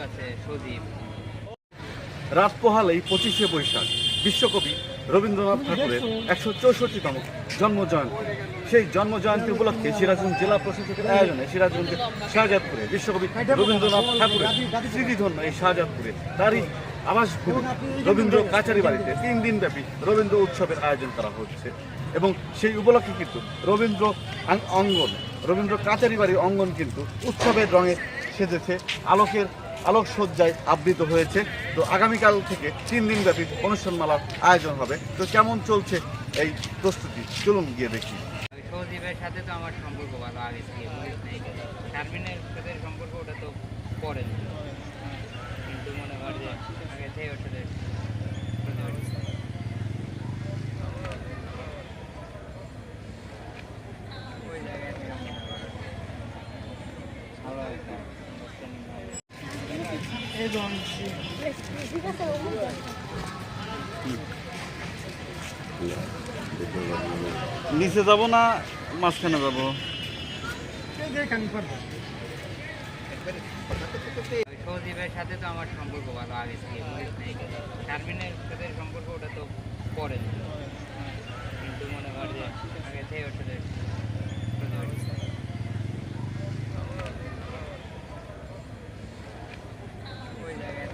আছে সজীব। রাত পোহালেই 25শে বৈশাখ বিশ্বকবি রবীন্দ্রনাথ ঠাকুরের 164তম জন্মজয়ন্তী। সেই জন্মজয়ন্তী উপলক্ষে সিরাজগঞ্জ জেলা প্রশাসকের আয়োজনে সিরাজগঞ্জের শাহজাদপুরে বিশ্বকবি রবীন্দ্রনাথ ঠাকুরের স্মৃতিধন্য এই শাহজাদপুরে তারই আবাসভূমি রবীন্দ্র কাচারি বাড়িতে 3 দিনব্যাপী রবীন্দ্র উৎসবের আয়োজন করা হচ্ছে এবং সেই উপলক্ষে কিন্তু রবীন্দ্র অঙ্গন রবীন্দ্র কাচারি বাড়ির অঙ্গন কিন্তু উৎসবের রঙে সেজেছে, আলোকসজ্জায় আবৃত হয়েছে। তো আগামীকাল থেকে 3 দিনব্যাপী অনুষ্ঠানমালার আয়োজন হবে। তো কেমন চলছে এই প্রস্তুতি, চলুন গিয়ে দেখি। সজীবের সাথে তো আমার সম্পর্ক ভালো আগে থেকে, শারমিনের সাথে সম্পর্ক ওটা তো পরে, কিন্তু মনে কর যে আগে থেকে ওর সাথে ওই জায়গায় ভালো একটা নিচে যাব না মাঝখানে যাব? সজীবের সাথে তো আমার সম্পর্ক ভালো আগে থেকে, শারমিনের সাথে সম্পর্ক ওটা তো পরে, কিন্তু মনে কর যে আগে থেকে ওর সাথে ওই জায়গায়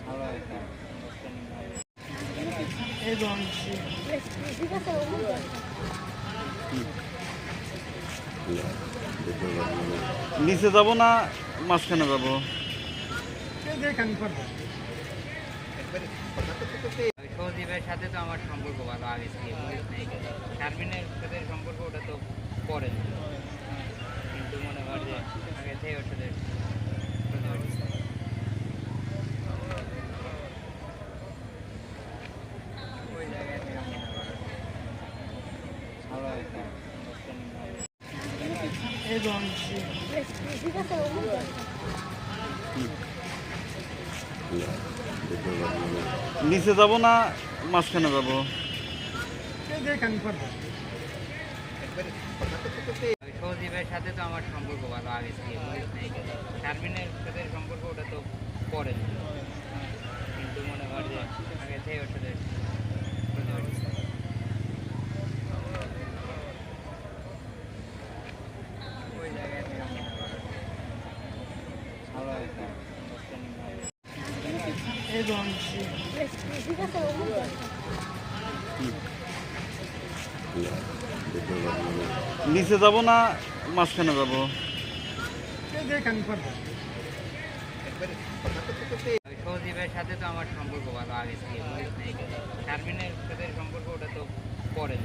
ভালো একটা নিচে যাব না মাঝখানে যাব? সজীবের সাথে তো আমার সম্পর্ক ভালো আগে থেকে, শারমিনের সাথে সম্পর্ক ওটা তো পরে, কিন্তু মনে কর যে আগে থেকে ওর সাথে ওই জায়গায় ভালো একটা নিচে যাব না মাঝখানে যাব? সজীবের সাথে তো আমার সম্পর্ক ভালো আগে থেকে, শারমিনের সাথে সম্পর্ক ওটা তো পরে, কিন্তু মনে কর যে আগে থেকে ওর সাথে ওই জায়গায় ভালো একটা নিচে যাব না মাঝখানে যাব? সজীবের সাথে তো আমার সম্পর্ক ভালো আগে থেকে, শারমিনের সাথে সম্পর্ক ওটা তো পরে,